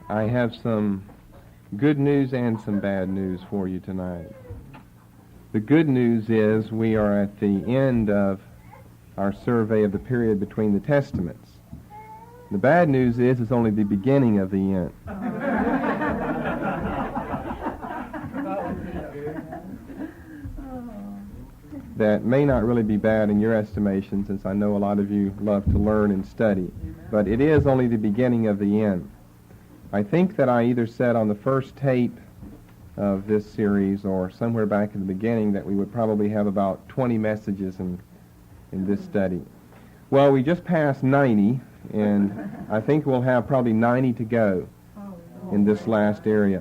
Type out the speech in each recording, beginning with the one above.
I have some good news and some bad news for you tonight. The good news is we are at the end of our survey of the period between the Testaments. The bad news is it's only the beginning of the end. That may not really be bad in your estimation, since I know a lot of you love to learn and study, but it is only the beginning of the end. I think that I either said on the first tape of this series or somewhere back in the beginning that we would probably have about 20 messages in this study. Well, we just passed 90, and I think we'll have probably 90 to go in this last area,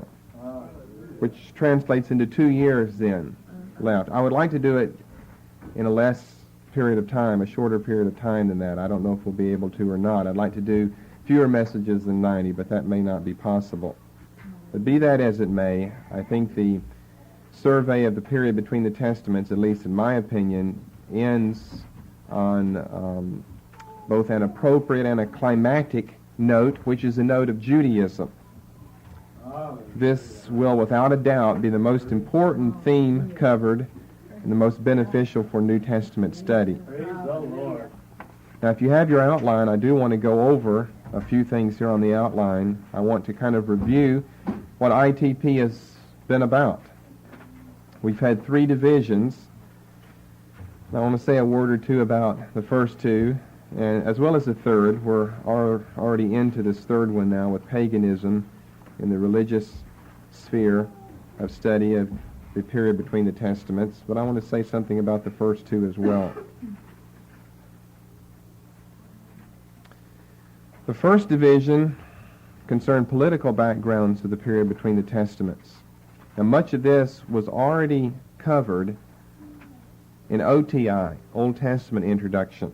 which translates into 2 years then left. I would like to do it in a less period of time, a shorter period of time than that. I don't know if we'll be able to or not. I'd like to do fewer messages than 90, but that may not be possible. But be that as it may, I think the survey of the period between the Testaments, at least in my opinion, ends on both an appropriate and a climactic note, which is a note of Judaism. This will, without a doubt, be the most important theme covered and the most beneficial for New Testament study. Praise the Lord. Now, if you have your outline, I do want to go over a few things here on the outline. I want to kind of review what ITP has been about. We've had 3 divisions. I want to say a word or two about the first 2, and as well as the third. We're already into this third one now with paganism in the religious sphere of study of the period between the Testaments, but I want to say something about the first 2 as well. The first division concerned political backgrounds of the period between the Testaments. Now, much of this was already covered in OTI, Old Testament Introduction.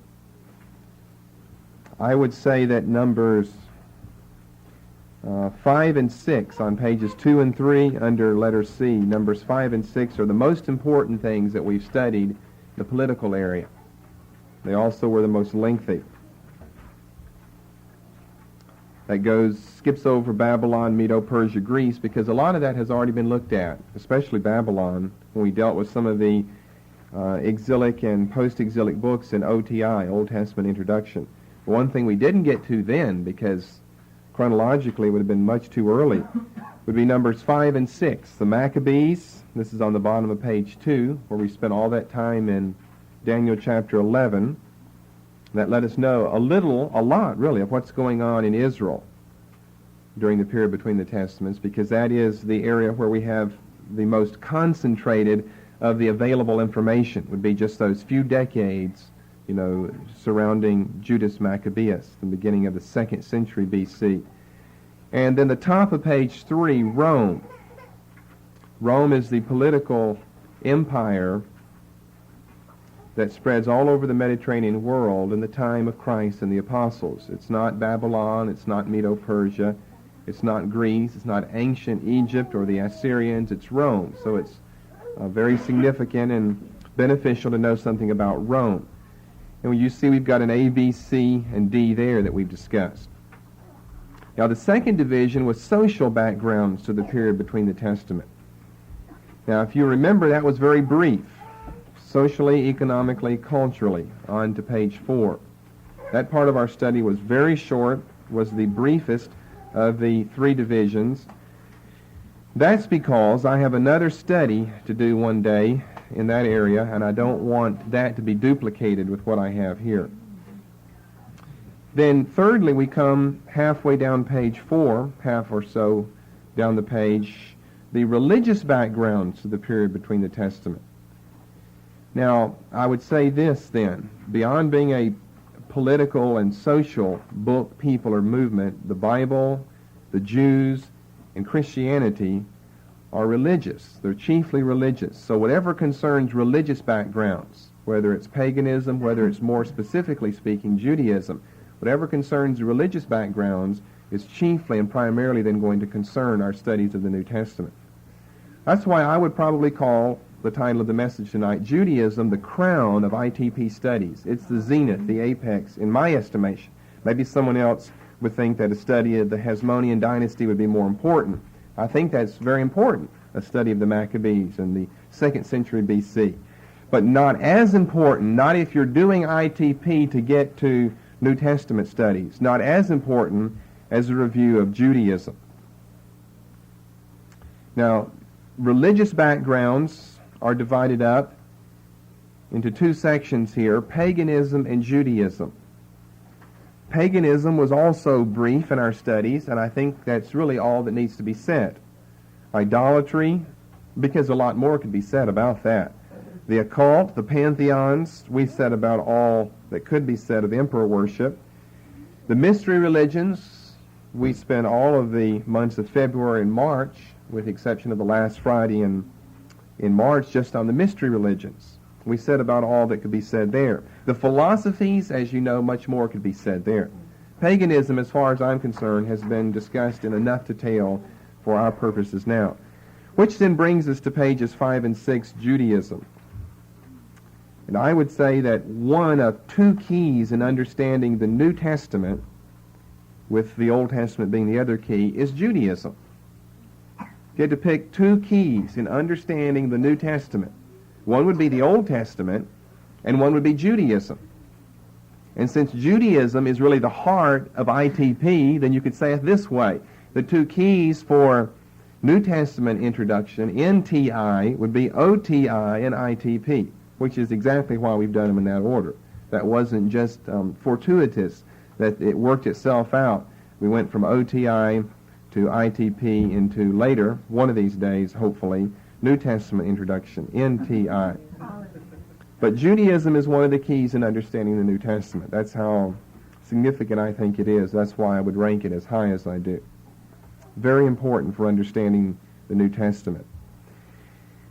I would say that numbers 5 and 6 on pages 2 and 3 under letter C, numbers 5 and 6 are the most important things that we've studied in the political area. They also were the most lengthy. That skips over Babylon, Medo-Persia, Greece, because a lot of that has already been looked at, especially Babylon, when we dealt with some of the exilic and post-exilic books in OTI, Old Testament Introduction. One thing we didn't get to then, because chronologically it would have been much too early, would be numbers 5 and 6. The Maccabees, this is on the bottom of page 2, where we spent all that time in Daniel chapter 11. That let us know a lot really, of what's going on in Israel during the period between the Testaments, because that is the area where we have the most concentrated of the available information. Would be just those few decades, surrounding Judas Maccabeus, the beginning of the 2nd century BC. And then the top of page 3, Rome. Rome is the political empire that spreads all over the Mediterranean world in the time of Christ and the apostles. It's not Babylon, it's not Medo-Persia, it's not Greece, it's not ancient Egypt or the Assyrians, it's Rome. So it's very significant and beneficial to know something about Rome. And you see we've got an A, B, C, and D there that we've discussed. Now the second division was social backgrounds to the period between the Testament. Now if you remember, that was very brief. Socially, economically, culturally, on to page 4. That part of our study was very short, was the briefest of the 3 divisions. That's because I have another study to do one day in that area, and I don't want that to be duplicated with what I have here. Then thirdly, we come halfway down page 4, half or so down the page, the religious backgrounds of the period between the Testament. Now, I would say this then, beyond being a political and social book, people, or movement, the Bible, the Jews, and Christianity are religious. They're chiefly religious. So whatever concerns religious backgrounds, whether it's paganism, whether it's more specifically speaking Judaism, whatever concerns religious backgrounds is chiefly and primarily then going to concern our studies of the New Testament. That's why I would probably call the title of the message tonight, Judaism, the crown of ITP studies. It's the zenith, the apex, in my estimation. Maybe someone else would think that a study of the Hasmonean dynasty would be more important. I think that's very important, a study of the Maccabees in the 2nd century BC. But not as important, not if you're doing ITP to get to New Testament studies, not as important as a review of Judaism. Now, religious backgrounds are divided up into 2 sections here, paganism and Judaism. Paganism was also brief in our studies, and I think that's really all that needs to be said. Idolatry, because a lot more could be said about that. The occult, the pantheons, we said about all that could be said of emperor worship. The mystery religions, we spent all of the months of February and March, with the exception of the last Friday in March, just on the mystery religions. We said about all that could be said there. The philosophies, as you know, much more could be said there. Paganism, as far as I'm concerned, has been discussed in enough detail for our purposes now. Which then brings us to pages 5 and 6, Judaism. And I would say that one of 2 keys in understanding the New Testament, with the Old Testament being the other key, is Judaism. If you had to pick 2 keys in understanding the New Testament, one would be the Old Testament, and one would be Judaism. And since Judaism is really the heart of ITP, then you could say it this way. The 2 keys for New Testament introduction in TI would be OTI and ITP, which is exactly why we've done them in that order. That wasn't just fortuitous, that it worked itself out. We went from OTI to ITP into later, one of these days, hopefully, New Testament introduction in TI. But Judaism is one of the keys in understanding the New Testament. That's how significant I think it is. That's why I would rank it as high as I do. Very important for understanding the New Testament.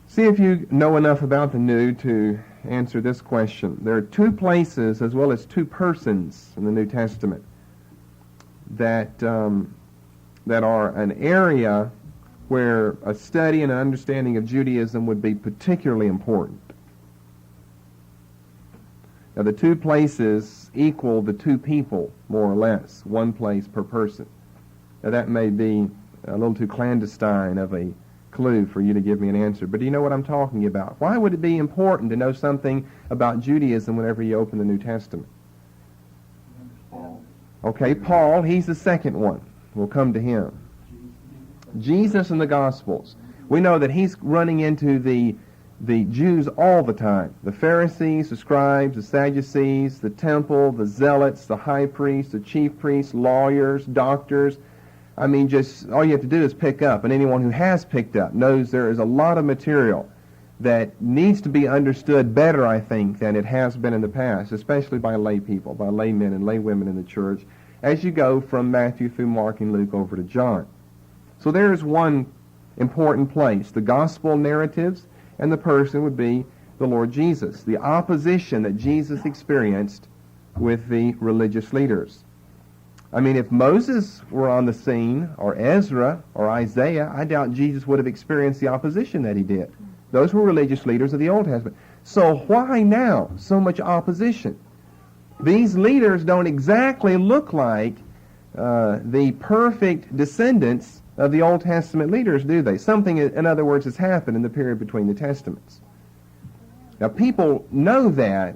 See if you know enough about the New to answer this question. There are 2 places as well as 2 persons in the New Testament that are an area where a study and an understanding of Judaism would be particularly important. Now, the 2 places equal the 2 people, more or less, 1 place per person. Now, that may be a little too clandestine of a clue for you to give me an answer, but do you know what I'm talking about? Why would it be important to know something about Judaism whenever you open the New Testament? Okay, Paul, he's the second one. We'll come to him. Jesus and the Gospels. We know that he's running into the Jews all the time. The Pharisees, the scribes, the Sadducees, the temple, the zealots, the high priests, the chief priests, lawyers, doctors. I mean, just all you have to do is pick up, and anyone who has picked up knows there is a lot of material that needs to be understood better, I think, than it has been in the past, especially by lay people, by laymen and laywomen in the church, as you go from Matthew through Mark and Luke over to John. So there is one important place. The gospel narratives, and the person would be the Lord Jesus. The opposition that Jesus experienced with the religious leaders. I mean, if Moses were on the scene, or Ezra, or Isaiah, I doubt Jesus would have experienced the opposition that he did. Those were religious leaders of the Old Testament. So why now so much opposition? These leaders don't exactly look like the perfect descendants of the Old Testament leaders, do they? Something, in other words, has happened in the period between the Testaments. Now, people know that,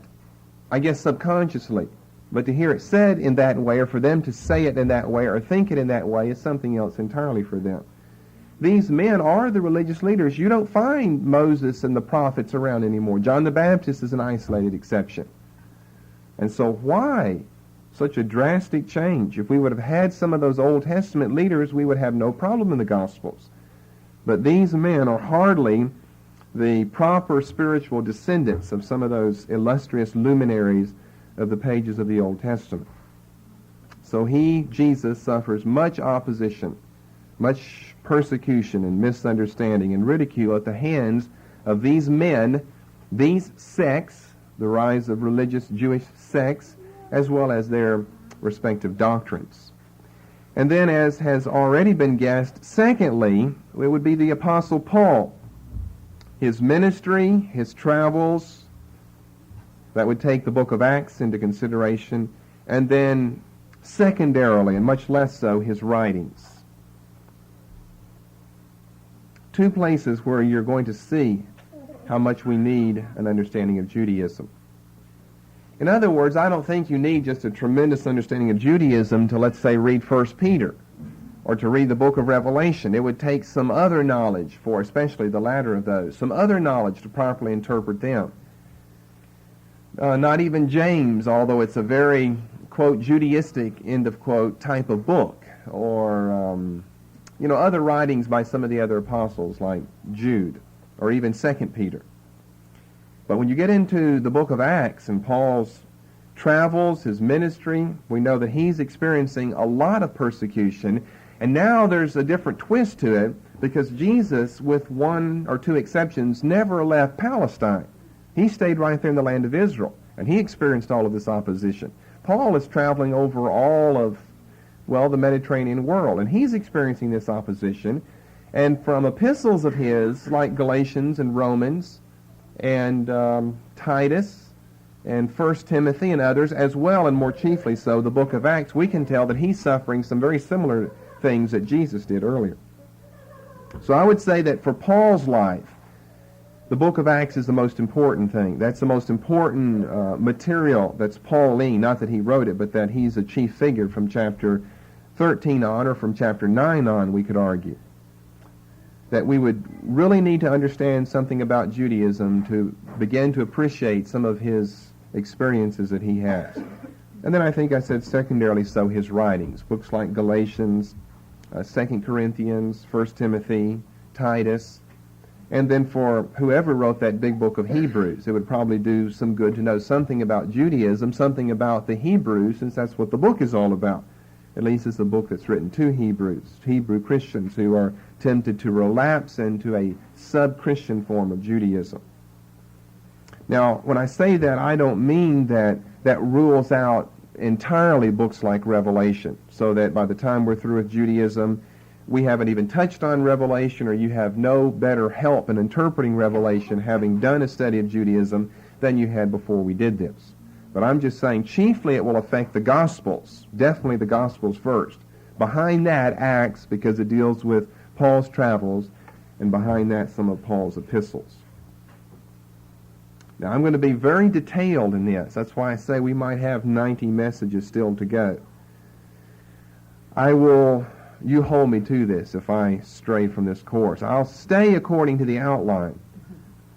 I guess, subconsciously. But to hear it said in that way, or for them to say it in that way, or think it in that way, is something else entirely for them. These men are the religious leaders. You don't find Moses and the prophets around anymore. John the Baptist is an isolated exception. And so why such a drastic change? If we would have had some of those Old Testament leaders, we would have no problem in the Gospels. But these men are hardly the proper spiritual descendants of some of those illustrious luminaries of the pages of the Old Testament. So he, Jesus, suffers much opposition, much persecution and misunderstanding and ridicule at the hands of these men, these sects, the rise of religious Jewish sects, as well as their respective doctrines. And then, as has already been guessed, secondly, it would be the Apostle Paul. His ministry, his travels, that would take the book of Acts into consideration, and then secondarily, and much less so, his writings. Two places where you're going to see how much we need an understanding of Judaism. In other words, I don't think you need just a tremendous understanding of Judaism to, let's say, read 1 Peter or to read the book of Revelation. It would take some other knowledge for, especially the latter of those, some other knowledge to properly interpret them. Not even James, although it's a very, quote, Judaistic, end of quote, type of book, or, other writings by some of the other apostles like Jude, or even 2 Peter. But when you get into the book of Acts and Paul's travels, his ministry, we know that he's experiencing a lot of persecution, and now there's a different twist to it, because Jesus, with one or two exceptions, never left Palestine. He stayed right there in the land of Israel, and he experienced all of this opposition. Paul is traveling over all of, the Mediterranean world, and he's experiencing this opposition. And from epistles of his, like Galatians and Romans and Titus and 1 Timothy and others, as well and more chiefly so the book of Acts, we can tell that he's suffering some very similar things that Jesus did earlier. So I would say that for Paul's life, the book of Acts is the most important thing. That's the most important material that's Pauline, not that he wrote it, but that he's a chief figure from chapter 13 on, or from chapter 9 on, we could argue. That we would really need to understand something about Judaism to begin to appreciate some of his experiences that he has. And then I think I said secondarily so his writings, books like Galatians, 2 Corinthians, 1 Timothy, Titus, and then for whoever wrote that big book of Hebrews, it would probably do some good to know something about Judaism, something about the Hebrews, since that's what the book is all about. At least it's a book that's written to Hebrews, Hebrew Christians who are tempted to relapse into a sub-Christian form of Judaism. Now, when I say that, I don't mean that rules out entirely books like Revelation, so that by the time we're through with Judaism, we haven't even touched on Revelation, or you have no better help in interpreting Revelation having done a study of Judaism than you had before we did this. But I'm just saying chiefly it will affect the Gospels, definitely the Gospels first. Behind that, Acts, because it deals with Paul's travels, and behind that, some of Paul's epistles. Now, I'm going to be very detailed in this. That's why I say we might have 90 messages still to go. You hold me to this if I stray from this course. I'll stay according to the outline.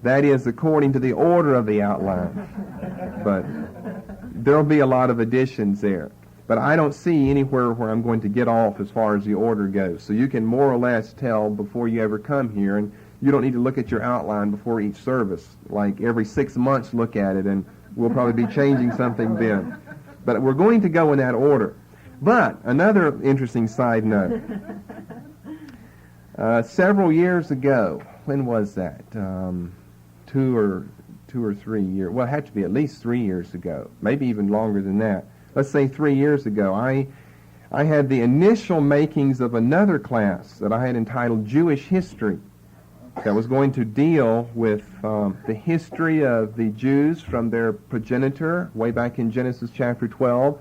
That is, according to the order of the outline. But there'll be a lot of additions there. But I don't see anywhere where I'm going to get off as far as the order goes. So you can more or less tell before you ever come here, and you don't need to look at your outline before each service. Like every 6 months look at it, and we'll probably be changing something then. But we're going to go in that order. But another interesting side note. Several years ago, when was that? 2 or 3 years. Well, it had to be at least 3 years ago, maybe even longer than that. Let's say 3 years ago, I had the initial makings of another class that I had entitled Jewish History, that was going to deal with the history of the Jews from their progenitor, way back in Genesis chapter 12,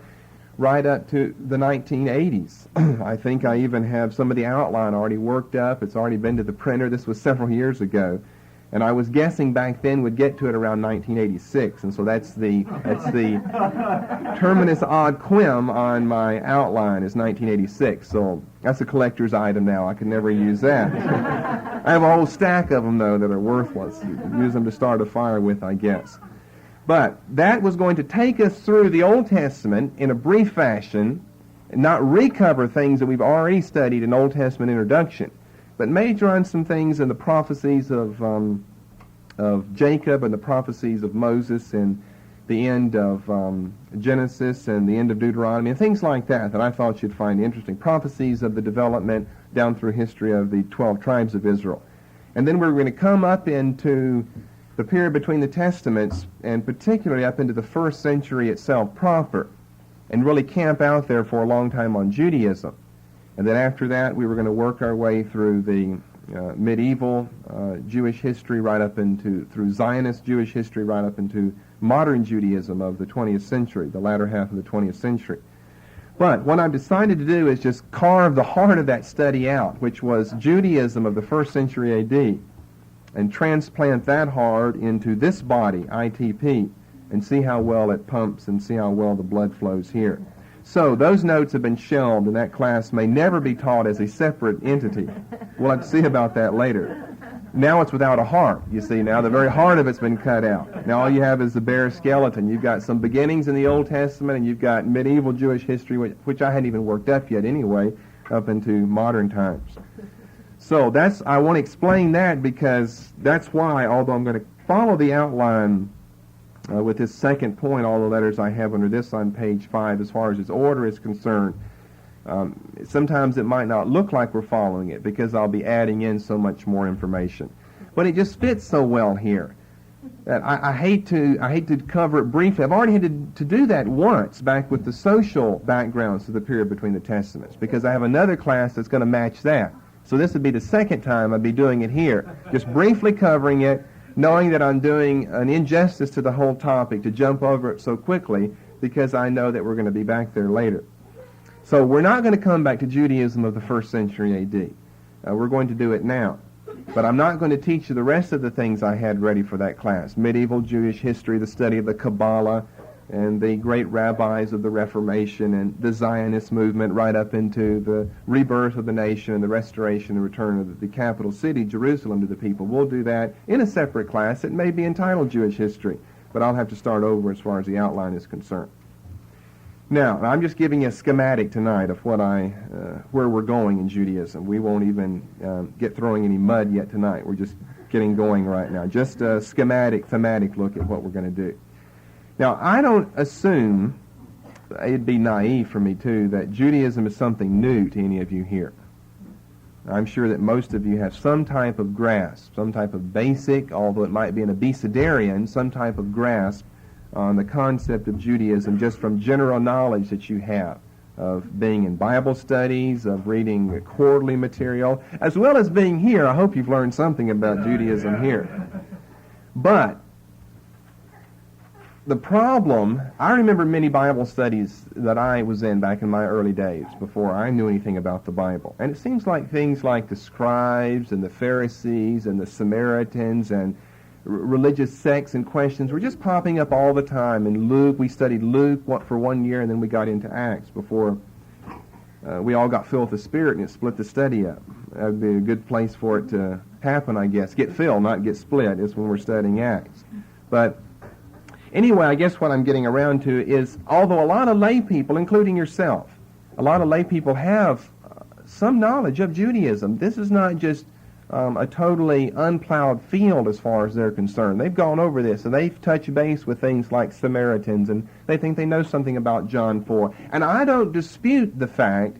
right up to the 1980s. I think I even have some of the outline already worked up. It's already been to the printer. This was several years ago. And I was guessing back then we'd get to it around 1986, and so that's the terminus ad quem on my outline is 1986. So that's a collector's item now. I could never use that. I have a whole stack of them though that are worthless. You can use them to start a fire with, I guess. But that was going to take us through the Old Testament in a brief fashion, and not recover things that we've already studied in Old Testament introduction, but major on some things in the prophecies of Jacob and the prophecies of Moses and the end of Genesis and the end of Deuteronomy and things like that I thought you'd find interesting. Prophecies of the development down through history of the 12 tribes of Israel. And then we're going to come up into the period between the Testaments, and particularly up into the first century itself proper, and really camp out there for a long time on Judaism. And then after that, we were going to work our way through the medieval Jewish history through Zionist Jewish history right up into modern Judaism of the 20th century, the latter half of the 20th century. But what I've decided to do is just carve the heart of that study out, which was Judaism of the 1st century A.D., and transplant that heart into this body, ITP, and see how well it pumps and see how well the blood flows here. So those notes have been shelved, and that class may never be taught as a separate entity. We'll have to see about that later. Now it's without a heart, you see. Now the very heart of it's been cut out. Now all you have is the bare skeleton. You've got some beginnings in the Old Testament, and you've got medieval Jewish history, which I hadn't even worked up yet anyway, up into modern times. So I want to explain that because that's why, although I'm going to follow the outline with this second point, all the letters I have under this on page 5, as far as its order is concerned, sometimes it might not look like we're following it because I'll be adding in so much more information. But it just fits so well here that I hate to cover it briefly. I've already had to do that once back with the social backgrounds of the period between the Testaments because I have another class that's going to match that. So this would be the second time I'd be doing it here, just briefly covering it, knowing that I'm doing an injustice to the whole topic to jump over it so quickly because I know that we're going to be back there later. So we're not going to come back to Judaism of the 1st century A.D. We're going to do it now. But I'm not going to teach you the rest of the things I had ready for that class. Medieval Jewish history, the study of the Kabbalah, and the great rabbis of the Reformation, and the Zionist movement right up into the rebirth of the nation and the restoration and return of the capital city, Jerusalem, to the people. We'll do that in a separate class. It may be entitled Jewish History, but I'll have to start over as far as the outline is concerned. Now, I'm just giving you a schematic tonight of where we're going in Judaism. We won't even get throwing any mud yet tonight. We're just getting going right now. Just a schematic, thematic look at what we're going to do. Now, I don't assume, it'd be naive for me too, that Judaism is something new to any of you here. I'm sure that most of you have some type of grasp, some type of basic, although it might be an abecedarian, some type of grasp on the concept of Judaism just from general knowledge that you have of being in Bible studies, of reading quarterly material, as well as being here. I hope you've learned something about Judaism here. But the problem, I remember many Bible studies that I was in back in my early days before I knew anything about the Bible. And it seems like things like the scribes and the Pharisees and the Samaritans and religious sects and questions were just popping up all the time. In Luke, we studied Luke for 1 year, and then we got into Acts before we all got filled with the Spirit, and it split the study up. That would be a good place for it to happen, I guess. Get filled, not get split, is when we're studying Acts. But anyway, I guess what I'm getting around to is, although a lot of lay people, including yourself, a lot of lay people have some knowledge of Judaism. This is not just a totally unplowed field as far as they're concerned. They've gone over this, and they've touched base with things like Samaritans, and they think they know something about John 4. And I don't dispute the fact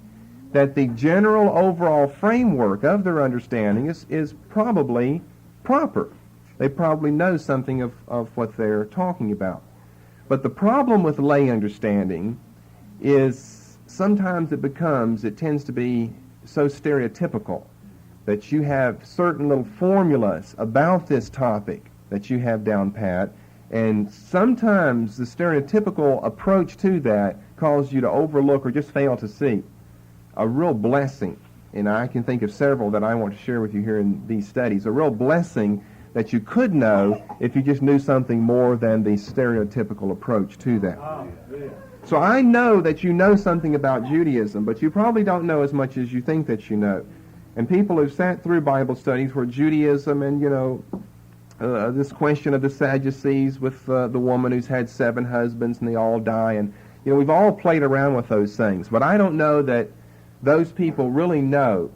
that the general overall framework of their understanding is probably proper. They probably know something of what they're talking about. But the problem with lay understanding is sometimes it tends to be so stereotypical that you have certain little formulas about this topic that you have down pat, and sometimes the stereotypical approach to that causes you to overlook or just fail to see a real blessing. And I can think of several that I want to share with you here in these studies. A real blessing that you could know if you just knew something more than the stereotypical approach to that. So I know that you know something about Judaism, but you probably don't know as much as you think that you know. And people who've sat through Bible studies where Judaism and, this question of the Sadducees with the woman who's had 7 husbands and they all die, and, we've all played around with those things. But I don't know that those people really know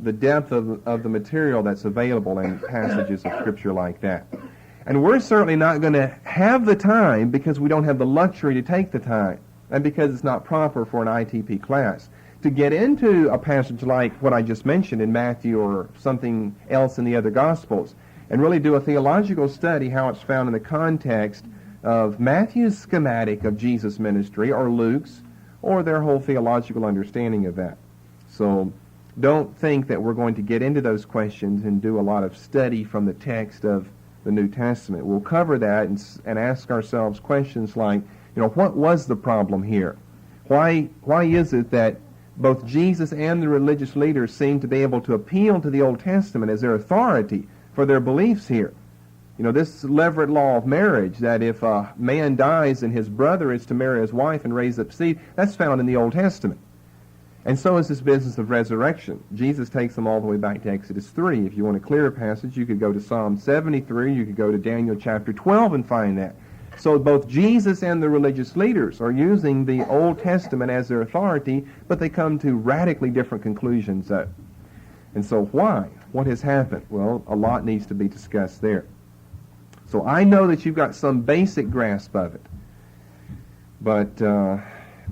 the depth of the material that's available in passages of Scripture like that. And we're certainly not going to have the time because we don't have the luxury to take the time, and because it's not proper for an ITP class, to get into a passage like what I just mentioned in Matthew or something else in the other Gospels, and really do a theological study how it's found in the context of Matthew's schematic of Jesus' ministry, or Luke's, or their whole theological understanding of that. So don't think that we're going to get into those questions and do a lot of study from the text of the New Testament. We'll cover that and ask ourselves questions like, what was the problem here? Why is it that both Jesus and the religious leaders seem to be able to appeal to the Old Testament as their authority for their beliefs here? You know, this levirate law of marriage, that if a man dies and his brother is to marry his wife and raise up seed, that's found in the Old Testament. And so is this business of resurrection. Jesus takes them all the way back to Exodus 3. If you want a clearer passage, you could go to Psalm 73, you could go to Daniel chapter 12 and find that. So both Jesus and the religious leaders are using the Old Testament as their authority, but they come to radically different conclusions. And so why? What has happened? Well, a lot needs to be discussed there. So I know that you've got some basic grasp of it, but the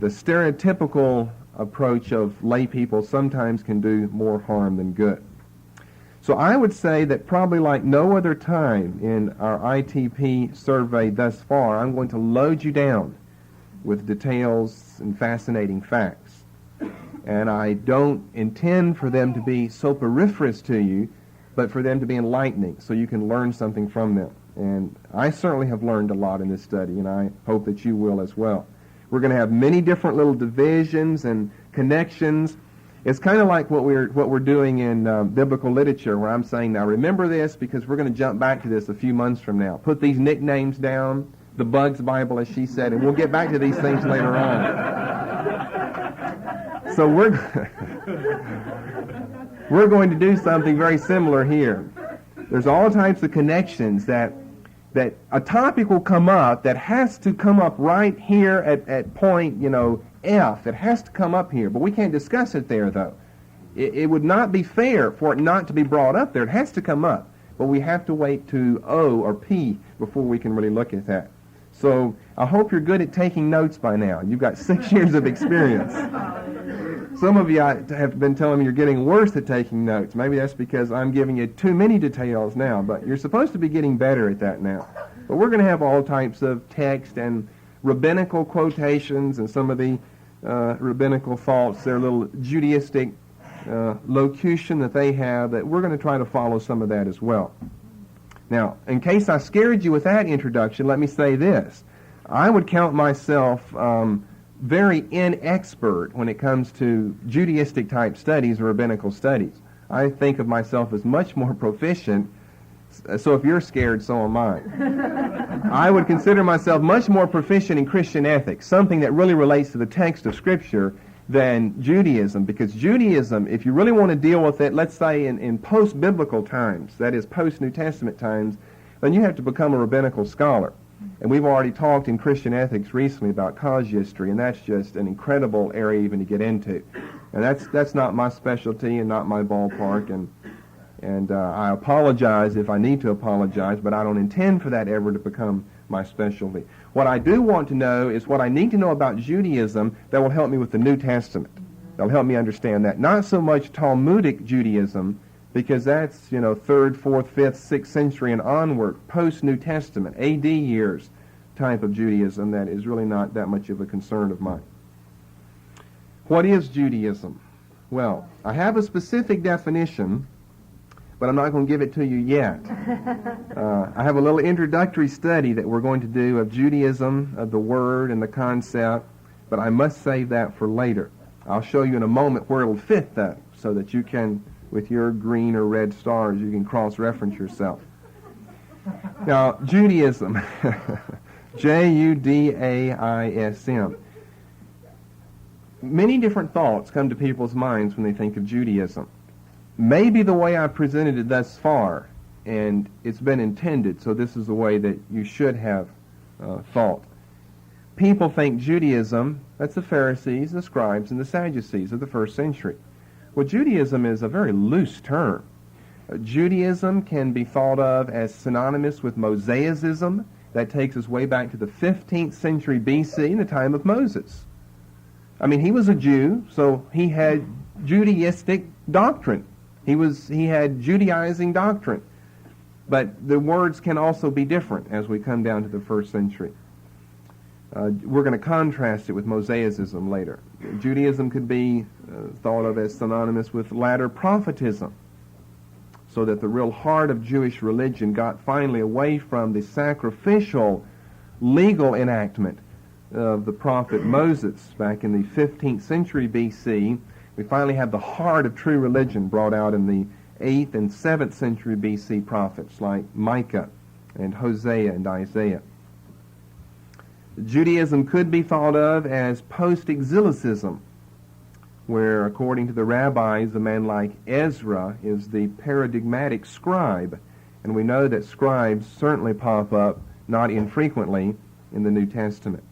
stereotypical approach of lay people sometimes can do more harm than good. So I would say that probably like no other time in our ITP survey thus far, I'm going to load you down with details and fascinating facts. And I don't intend for them to be soporiferous to you, but for them to be enlightening so you can learn something from them. And I certainly have learned a lot in this study, and I hope that you will as well. We're going to have many different little divisions and connections. It's kind of like what we're doing in biblical literature, where I'm saying, now remember this because we're going to jump back to this a few months from now. Put these nicknames down, the Bugs Bible, as she said, and we'll get back to these things later on. So we're going to do something very similar here. There's all types of connections that a topic will come up that has to come up right here at point, F. It has to come up here, but we can't discuss it there, though. It would not be fair for it not to be brought up there. It has to come up, but we have to wait to O or P before we can really look at that. So I hope you're good at taking notes by now. You've got 6 years of experience. Some of you have been telling me you're getting worse at taking notes. Maybe that's because I'm giving you too many details now, but you're supposed to be getting better at that now. But we're going to have all types of text and rabbinical quotations and some of the rabbinical thoughts, their little Judaistic locution that they have, that we're going to try to follow some of that as well. Now, in case I scared you with that introduction, let me say this. I would count myself very inexpert when it comes to Judaistic type studies or rabbinical studies. I think of myself as much more proficient, so if you're scared, so am I. I would consider myself much more proficient in Christian ethics, something that really relates to the text of Scripture, than Judaism, because Judaism, if you really want to deal with it, let's say in post-biblical times, that is post-New Testament times, then you have to become a rabbinical scholar. And we've already talked in Christian ethics recently about casuistry, and that's just an incredible area even to get into. And that's not my specialty and not my ballpark, and I apologize if I need to apologize, but I don't intend for that ever to become my specialty. What I do want to know is what I need to know about Judaism that will help me with the New Testament. That'll help me understand that. Not so much Talmudic Judaism, because that's, 3rd, 4th, 5th, 6th century and onward, post-New Testament, AD years type of Judaism that is really not that much of a concern of mine. What is Judaism? Well, I have a specific definition, but I'm not going to give it to you yet. I have a little introductory study that we're going to do of Judaism, of the word and the concept, but I must save that for later. I'll show you in a moment where it'll fit, though, so that you can, with your green or red stars, you can cross-reference yourself. Now, Judaism, Judaism. Many different thoughts come to people's minds when they think of Judaism. Maybe the way I presented it thus far, and it's been intended, so this is the way that you should have thought. People think Judaism, that's the Pharisees, the scribes, and the Sadducees of the first century. Well, Judaism is a very loose term. Judaism can be thought of as synonymous with Mosaicism. That takes us way back to the 15th century BC, in the time of Moses. I mean, he was a Jew, so he had Judaistic doctrine. He had Judaizing doctrine. But the words can also be different as we come down to the first century. We're going to contrast it with Mosaicism later. Judaism could be thought of as synonymous with latter prophetism, so that the real heart of Jewish religion got finally away from the sacrificial legal enactment of the prophet Moses back in the 15th century BC. We finally have the heart of true religion brought out in the 8th and 7th century BC prophets like Micah and Hosea and Isaiah. Judaism could be thought of as post-exilicism, where, according to the rabbis, a man like Ezra is the paradigmatic scribe. And we know that scribes certainly pop up not infrequently in the New Testament.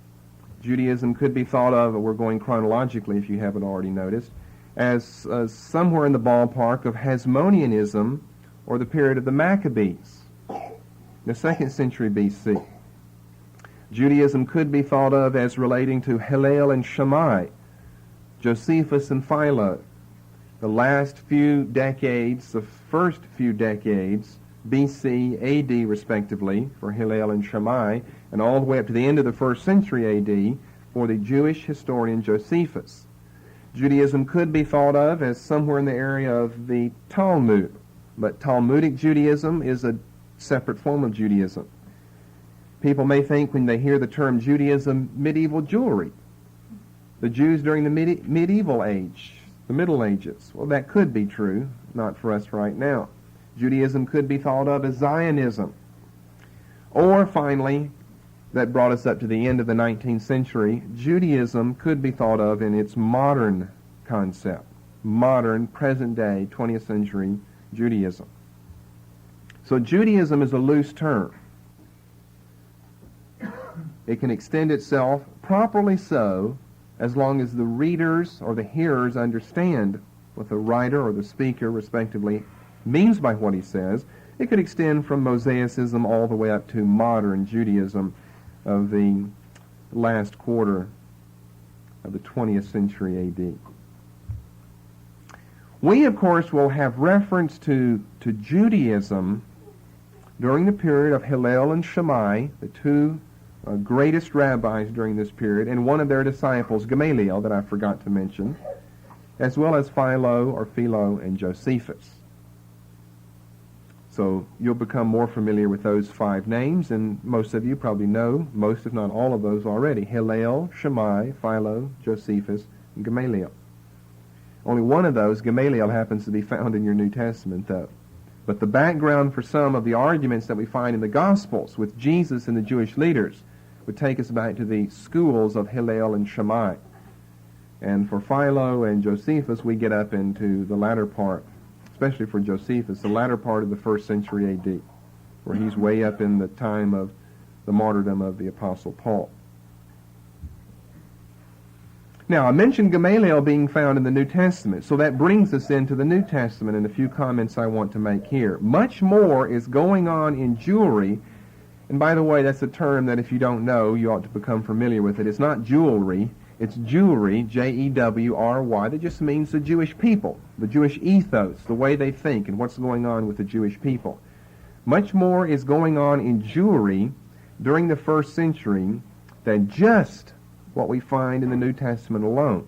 Judaism could be thought of, we're going chronologically if you haven't already noticed, as somewhere in the ballpark of Hasmoneanism or the period of the Maccabees, the 2nd century BC. Judaism could be thought of as relating to Hillel and Shammai, Josephus and Philo, the last few decades, the first few decades, BC, AD respectively, for Hillel and Shammai, and all the way up to the end of the 1st century AD for the Jewish historian Josephus. Judaism could be thought of as somewhere in the area of the Talmud, but Talmudic Judaism is a separate form of Judaism. People may think when they hear the term Judaism, medieval jewelry. The Jews during the medieval age, the Middle Ages. Well, that could be true, not for us right now. Judaism could be thought of as Zionism. Or finally, that brought us up to the end of the 19th century, Judaism could be thought of in its modern concept, modern, present-day, 20th century Judaism. So Judaism is a loose term. It can extend itself, properly so, as long as the readers or the hearers understand what the writer or the speaker, respectively, means by what he says. It could extend from Mosaicism all the way up to modern Judaism of the last quarter of the 20th century A.D. We, of course, will have reference to Judaism during the period of Hillel and Shammai, the two greatest rabbis during this period, and one of their disciples, Gamaliel, that I forgot to mention, as well as Philo and Josephus. So you'll become more familiar with those 5 names, and most of you probably know most, if not all of those already. Hillel, Shammai, Philo, Josephus, and Gamaliel. Only one of those, Gamaliel, happens to be found in your New Testament, though. But the background for some of the arguments that we find in the Gospels with Jesus and the Jewish leaders would take us back to the schools of Hillel and Shammai. And for Philo and Josephus, we get up into the latter part, especially for Josephus, the latter part of the 1st century A.D., where he's way up in the time of the martyrdom of the Apostle Paul. Now, I mentioned Gamaliel being found in the New Testament, so that brings us into the New Testament and a few comments I want to make here. Much more is going on in jewelry, and by the way, that's a term that if you don't know, you ought to become familiar with it. It's not jewelry, it's Jewry, J-E-W-R-Y. That just means the Jewish people, the Jewish ethos, the way they think, and what's going on with the Jewish people. Much more is going on in Jewry during the 1st century than just what we find in the New Testament alone.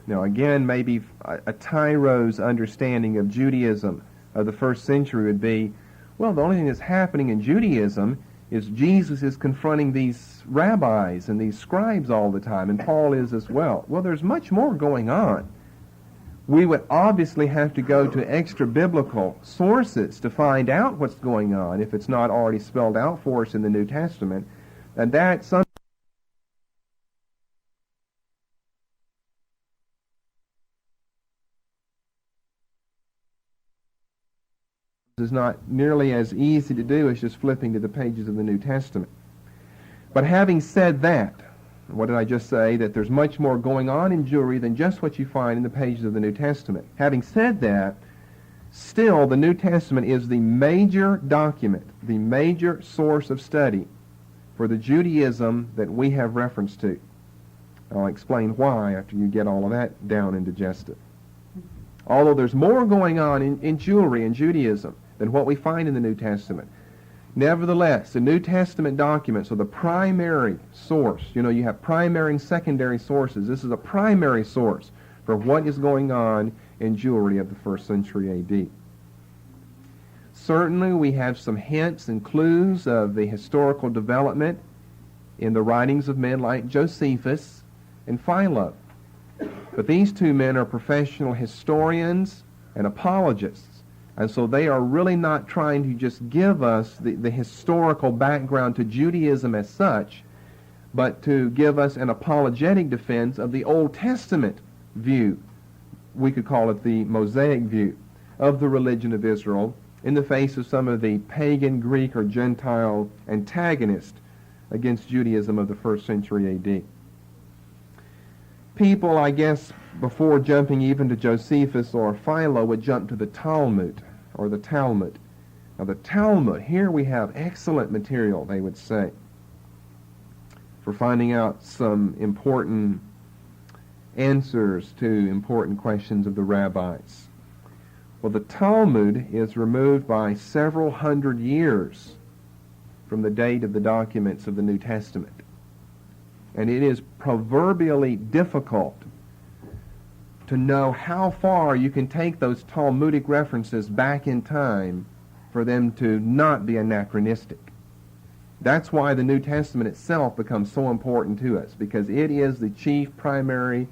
Now again, maybe a tyro's understanding of Judaism of the 1st century would be, well, the only thing that's happening in Judaism is Jesus is confronting these rabbis and these scribes all the time, and Paul is as well. Well, there's much more going on. We would obviously have to go to extra-biblical sources to find out what's going on if it's not already spelled out for us in the New Testament, and that some is not nearly as easy to do as just flipping to the pages of the New Testament. But having said that, what did I just say? That there's much more going on in Jewry than just what you find in the pages of the New Testament. Having said that, still the New Testament is the major document, the major source of study for the Judaism that we have reference to. I'll explain why after you get all of that down and digested. Although there's more going on in Jewry and Judaism than what we find in the New Testament, nevertheless, the New Testament documents are the primary source. You know, you have primary and secondary sources. This is a primary source for what is going on in Jewry of the 1st century A.D. Certainly we have some hints and clues of the historical development in the writings of men like Josephus and Philo. But these two men are professional historians and apologists, and so they are really not trying to just give us the historical background to Judaism as such, but to give us an apologetic defense of the Old Testament view. We could call it the Mosaic view of the religion of Israel in the face of some of the pagan Greek or Gentile antagonists against Judaism of the 1st century A.D. People, I guess, before jumping even to Josephus or Philo, would jump to the Talmud, or the Talmud. Now the Talmud, here we have excellent material, they would say, for finding out some important answers to important questions of the rabbis. Well, the Talmud is removed by several hundred years from the date of the documents of the New Testament. And it is proverbially difficult to know how far you can take those Talmudic references back in time for them to not be anachronistic. That's why the New Testament itself becomes so important to us, because it is the chief primary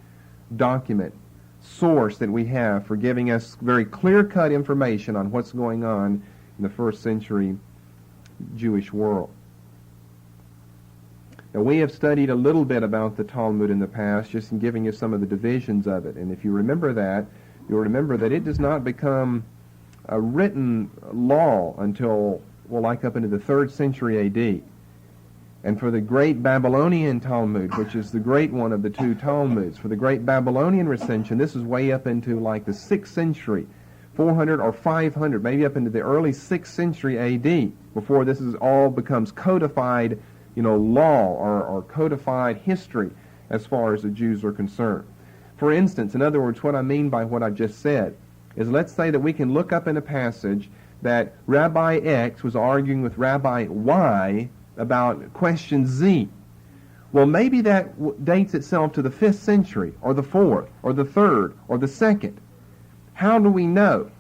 document, source that we have for giving us very clear-cut information on what's going on in the 1st century Jewish world. Now, we have studied a little bit about the Talmud in the past, just in giving you some of the divisions of it. And if you remember that, you'll remember that it does not become a written law until, well, like up into the 3rd century A.D. And for the great Babylonian Talmud, which is the great one of the two Talmuds, for the great Babylonian recension, this is way up into like the 6th century, 400 or 500, maybe up into the early 6th century A.D., before this is all becomes codified, law or codified history as far as the Jews are concerned. For instance, in other words, what I mean by what I just said is, let's say that we can look up in a passage that Rabbi X was arguing with Rabbi Y about question Z. Well, maybe that dates itself to the 5th century, or the 4th, or the 3rd, or the 2nd. How do we know?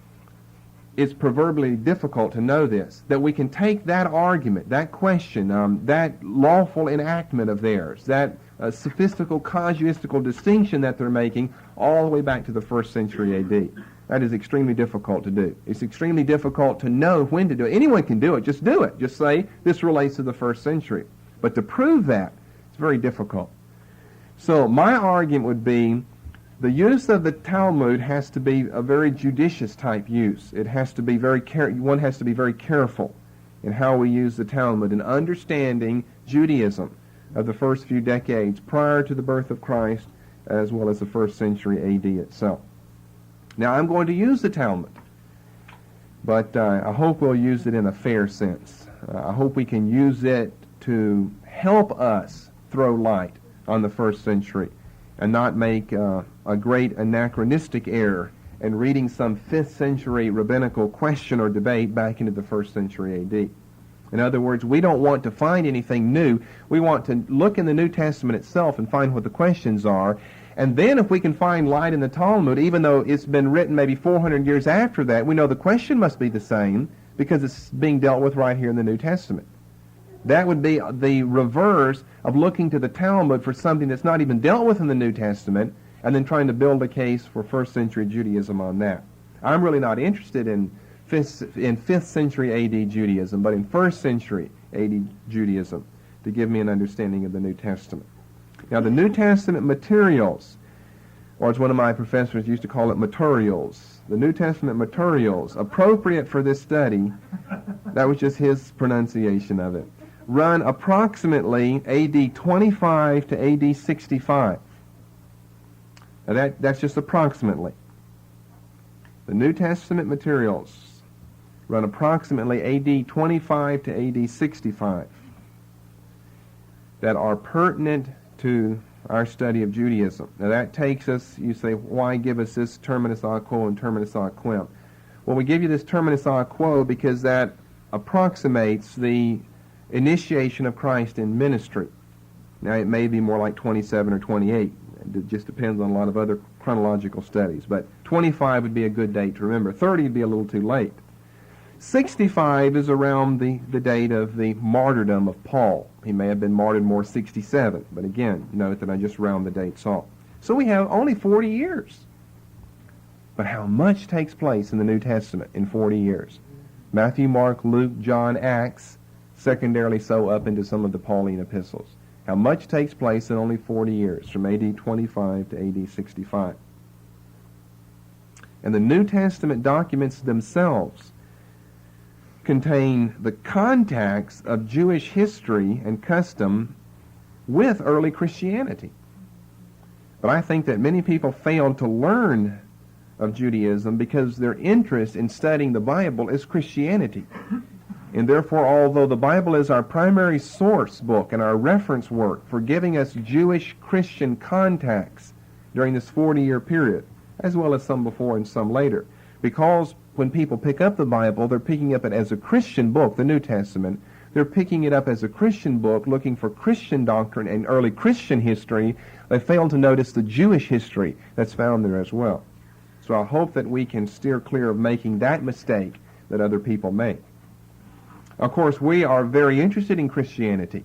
It's proverbially difficult to know this, that we can take that argument, that question, that lawful enactment of theirs, that sophistical casuistical distinction that they're making, all the way back to the 1st century A.D. That is extremely difficult to do. It's extremely difficult to know when to do it. Anyone can do it. Just do it. Just say, this relates to the 1st century. But to prove that, it's very difficult. So my argument would be, the use of the Talmud has to be a very judicious type use. It has to be one has to be very careful in how we use the Talmud in understanding Judaism of the first few decades prior to the birth of Christ, as well as the 1st century A.D. itself. Now, I'm going to use the Talmud, but I hope we'll use it in a fair sense. I hope we can use it to help us throw light on the 1st century and not make a great anachronistic error in reading some 5th century rabbinical question or debate back into the 1st century A.D. In other words, we don't want to find anything new. We want to look in the New Testament itself and find what the questions are. And then if we can find light in the Talmud, even though it's been written maybe 400 years after that, we know the question must be the same because it's being dealt with right here in the New Testament. That would be the reverse of looking to the Talmud for something that's not even dealt with in the New Testament and then trying to build a case for 1st century Judaism on that. I'm really not interested in 5th century A.D. Judaism, but in 1st century A.D. Judaism to give me an understanding of the New Testament. Now, the New Testament materials, or as one of my professors used to call it, materials, the New Testament materials appropriate for this study, that was just his pronunciation of it, run approximately A.D. 25 to A.D. 65. Now that's just approximately. The New Testament materials run approximately A.D. 25 to A.D. 65 that are pertinent to our study of Judaism. Now that takes us, you say, why give us this terminus a quo and terminus a quem? Well, we give you this terminus a quo because that approximates the initiation of Christ in ministry. Now it may be more like 27 or 28. It just depends on a lot of other chronological studies. But 25 would be a good date to remember. 30 would be a little too late. 65 is around the date of the martyrdom of Paul. He may have been martyred more 67, but again, note that I just round the dates off. So we have only 40 years. But how much takes place in the New Testament in 40 years? Matthew, Mark, Luke, John, Acts, secondarily so up into some of the Pauline epistles. How much takes place in only 40 years, from AD 25 to AD 65. And the New Testament documents themselves contain the contacts of Jewish history and custom with early Christianity. But I think that many people failed to learn of Judaism because their interest in studying the Bible is Christianity. And therefore, although the Bible is our primary source book and our reference work for giving us Jewish Christian contacts during this 40-year period, as well as some before and some later, because when people pick up the Bible, they're picking up it as a Christian book, the New Testament. They're picking it up as a Christian book, looking for Christian doctrine and early Christian history. They fail to notice the Jewish history that's found there as well. So I hope that we can steer clear of making that mistake that other people make. Of course, we are very interested in Christianity,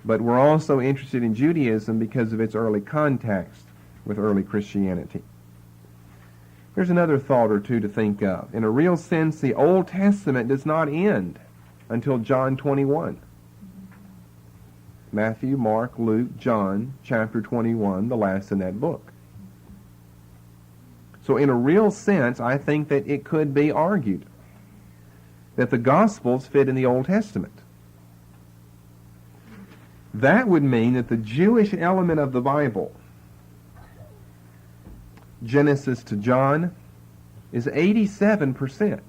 but we're also interested in Judaism because of its early context with early Christianity. There's another thought or two to think of. In a real sense, the Old Testament does not end until John 21. Matthew, Mark, Luke, John, chapter 21, the last in that book. So in a real sense, I think that it could be argued that the Gospels fit in the Old Testament. That would mean that the Jewish element of the Bible, Genesis to John, is 87%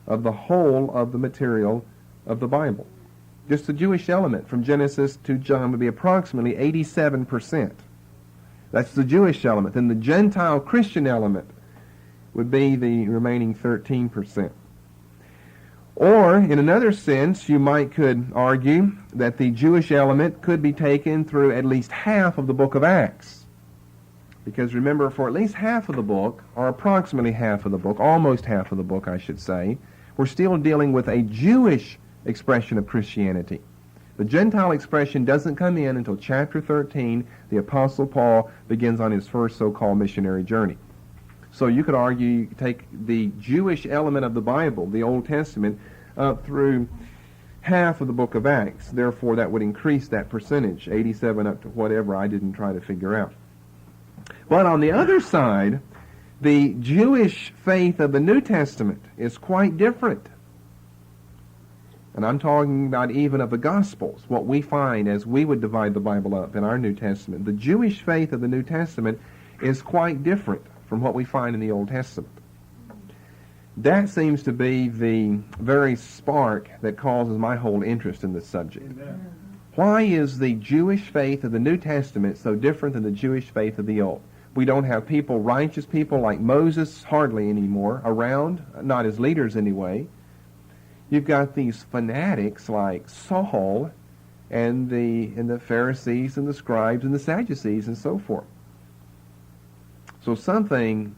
of the whole of the material of the Bible. Just the Jewish element from Genesis to John would be approximately 87%. That's the Jewish element. Then the Gentile Christian element would be the remaining 13%. Or, in another sense, you could argue that the Jewish element could be taken through at least half of the book of Acts. Because remember, for at least half of the book, or approximately half of the book, almost half of the book, I should say, we're still dealing with a Jewish expression of Christianity. The Gentile expression doesn't come in until chapter 13. The Apostle Paul begins on his first so-called missionary journey. So you could argue, you could take the Jewish element of the Bible, the Old Testament, up through half of the book of Acts. Therefore, that would increase that percentage, 87 up to whatever I didn't try to figure out. But on the other side, the Jewish faith of the New Testament is quite different. And I'm talking about even of the Gospels, what we find as we would divide the Bible up in our New Testament. The Jewish faith of the New Testament is quite different from what we find in the Old Testament. That seems to be the very spark that causes my whole interest in this subject. Amen. Why is the Jewish faith of the New Testament so different than the Jewish faith of the Old? We don't have people, righteous people like Moses, hardly anymore, around, not as leaders anyway. You've got these fanatics like Saul and the Pharisees and the scribes and the Sadducees and so forth. So something,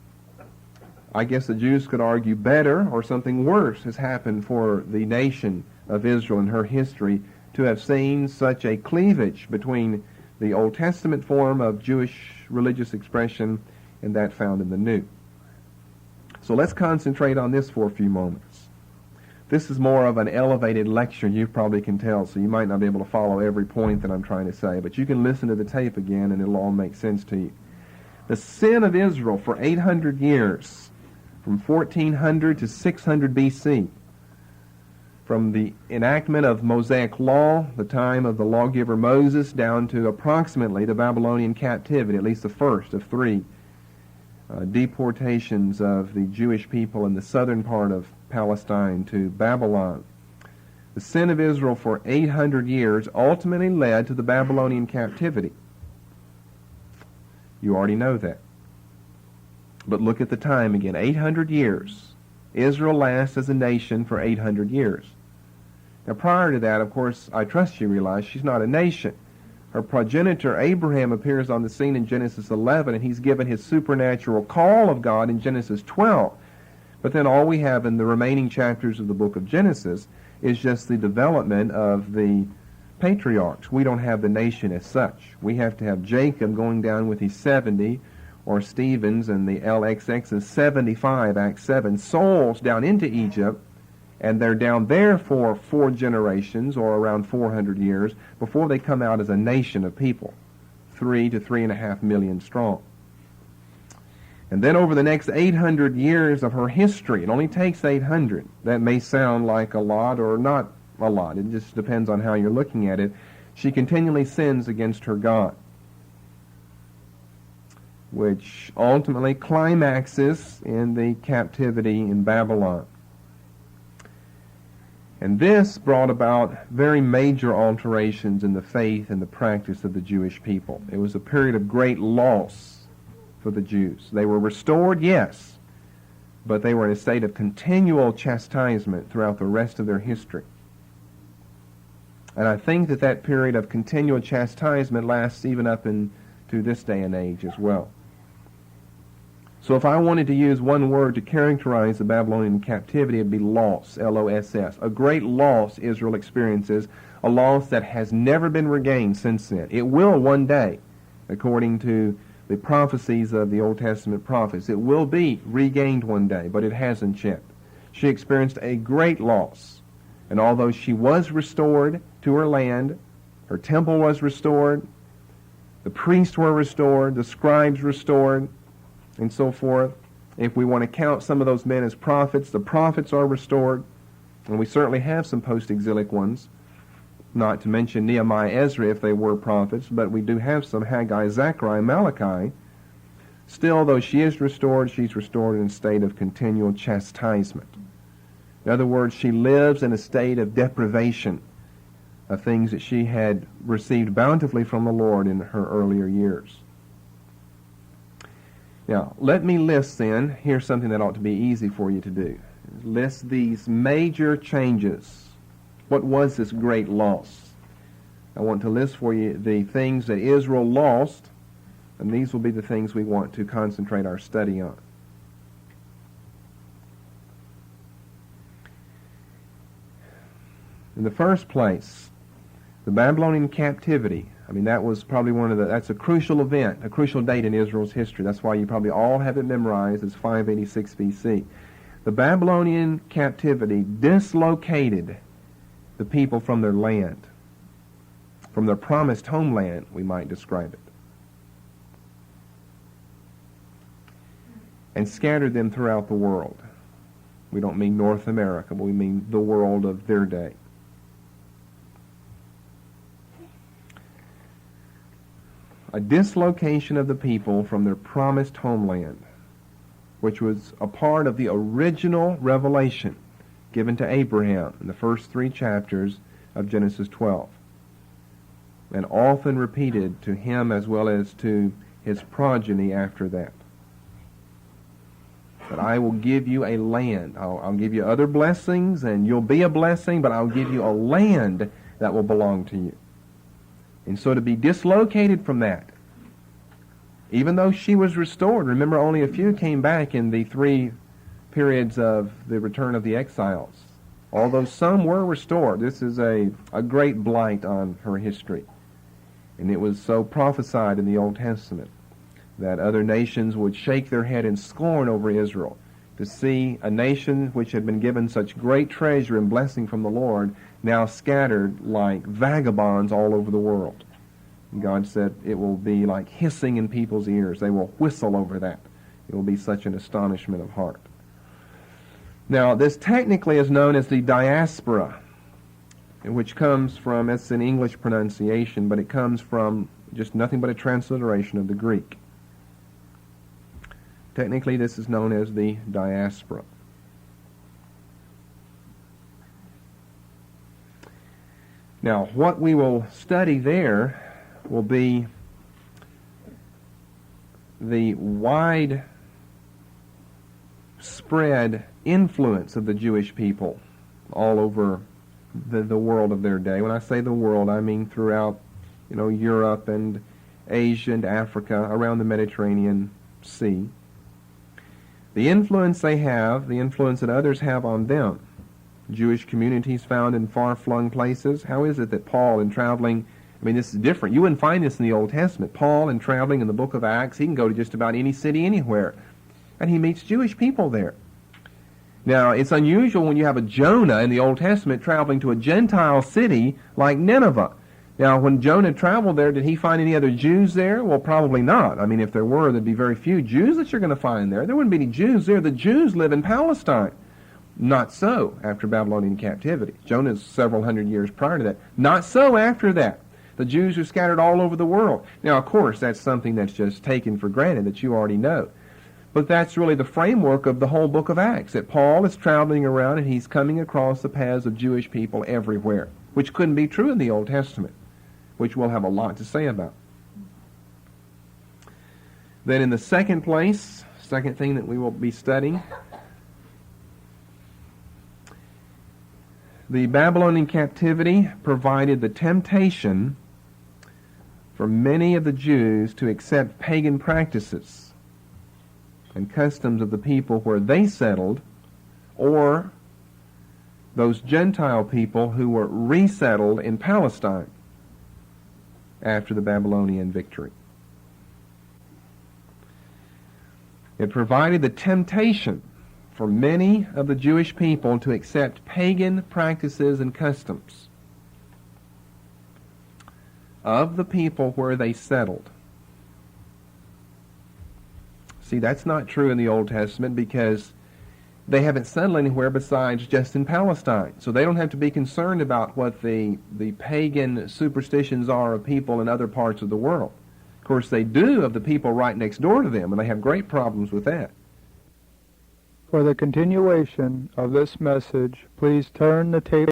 I guess the Jews could argue, better or something worse has happened for the nation of Israel in her history to have seen such a cleavage between the Old Testament form of Jewish religious expression and that found in the New. So let's concentrate on this for a few moments. This is more of an elevated lecture, you probably can tell, so you might not be able to follow every point that I'm trying to say, but you can listen to the tape again and it'll all make sense to you. The sin of Israel for 800 years, from 1400 to 600 BC, from the enactment of Mosaic law, the time of the lawgiver Moses, down to approximately the Babylonian captivity, at least the first of three deportations of the Jewish people in the southern part of Palestine to Babylon. The sin of Israel for 800 years ultimately led to the Babylonian captivity. You already know that. But look at the time again, 800 years. Israel lasts as a nation for 800 years. Now prior to that, of course, I trust you realize she's not a nation. Her progenitor Abraham appears on the scene in Genesis 11, and he's given his supernatural call of God in Genesis 12. But then all we have in the remaining chapters of the book of Genesis is just the development of the patriarchs. We don't have the nation as such. We have to have Jacob going down with his 70, or Stephen's and the LXX is 75, Acts 7, souls down into Egypt, and they're down there for 4 generations, or around 400 years, before they come out as a nation of people, 3 to 3.5 million strong. And then over the next 800 years of her history, it only takes 800. That may sound like a lot or not a lot. It just depends on how you're looking at it. She continually sins against her God, which ultimately climaxes in the captivity in Babylon. And this brought about very major alterations in the faith and the practice of the Jewish people. It was a period of great loss for the Jews. They were restored, yes, but they were in a state of continual chastisement throughout the rest of their history. And I think that that period of continual chastisement lasts even up into this day and age as well. So if I wanted to use one word to characterize the Babylonian captivity, it would be loss, L-O-S-S. A great loss Israel experiences, a loss that has never been regained since then. It will one day, according to the prophecies of the Old Testament prophets. It will be regained one day, but it hasn't yet. She experienced a great loss. And although she was restored to her land, her temple was restored, the priests were restored, the scribes restored, and so forth. If we want to count some of those men as prophets, the prophets are restored, and we certainly have some post-exilic ones, not to mention Nehemiah, Ezra if they were prophets, but we do have some Haggai, Zechariah, Malachi. Still, though she is restored, she's restored in a state of continual chastisement. In other words, she lives in a state of deprivation of things that she had received bountifully from the Lord in her earlier years. Now, let me list then, here's something that ought to be easy for you to do. List these major changes. What was this great loss? I want to list for you the things that Israel lost, and these will be the things we want to concentrate our study on. In the first place, the Babylonian captivity. I mean, that was probably that's a crucial event, a crucial date in Israel's history. That's why you probably all have it memorized as 586 BC. The Babylonian captivity dislocated the people from their land, from their promised homeland, we might describe it, and scattered them throughout the world. We don't mean North America, but we mean the world of their day. A dislocation of the people from their promised homeland, which was a part of the original revelation given to Abraham in the first 3 chapters of Genesis 12, and often repeated to him as well as to his progeny after that. That I will give you a land. I'll give you other blessings, and you'll be a blessing, but I'll give you a land that will belong to you. And so to be dislocated from that, even though she was restored, remember only a few came back in the 3 periods of the return of the exiles. Although some were restored, this is a great blight on her history. And it was so prophesied in the Old Testament that other nations would shake their head in scorn over Israel to see a nation which had been given such great treasure and blessing from the Lord now scattered like vagabonds all over the world. And God said it will be like hissing in people's ears. They will whistle over that. It will be such an astonishment of heart. Now, this technically is known as the diaspora, which comes from, it's an English pronunciation, but it comes from just nothing but a transliteration of the Greek. Technically, this is known as the diaspora. Now, what we will study there will be the wide spread influence of the Jewish people all over the world of their day. When I say the world, I mean throughout, Europe and Asia and Africa, around the Mediterranean Sea. The influence they have, the influence that others have on them. Jewish communities found in far-flung places. How is it that Paul, in traveling, I mean, this is different. You wouldn't find this in the Old Testament. Paul, in traveling in the book of Acts, he can go to just about any city anywhere, and he meets Jewish people there. Now, it's unusual when you have a Jonah in the Old Testament traveling to a Gentile city like Nineveh. Now, when Jonah traveled there, did he find any other Jews there? Well, probably not. I mean, if there were, there'd be very few Jews that you're going to find there. There wouldn't be any Jews there. The Jews live in Palestine. Not so after Babylonian captivity. Jonah's several hundred years prior to that. Not so after that. The Jews are scattered all over the world. Now, of course, that's something that's just taken for granted that you already know. But that's really the framework of the whole book of Acts, that Paul is traveling around and he's coming across the paths of Jewish people everywhere, which couldn't be true in the Old Testament, which we'll have a lot to say about. Then in the second place, second thing that we will be studying, the Babylonian captivity provided the temptation for many of the Jews to accept pagan practices and customs of the people where they settled, or those Gentile people who were resettled in Palestine after the Babylonian victory. It provided the temptation for many of the Jewish people to accept pagan practices and customs of the people where they settled. See, that's not true in the Old Testament because they haven't settled anywhere besides just in Palestine. So they don't have to be concerned about what the pagan superstitions are of people in other parts of the world. Of course, they do of the people right next door to them, and they have great problems with that. For the continuation of this message, please turn the tape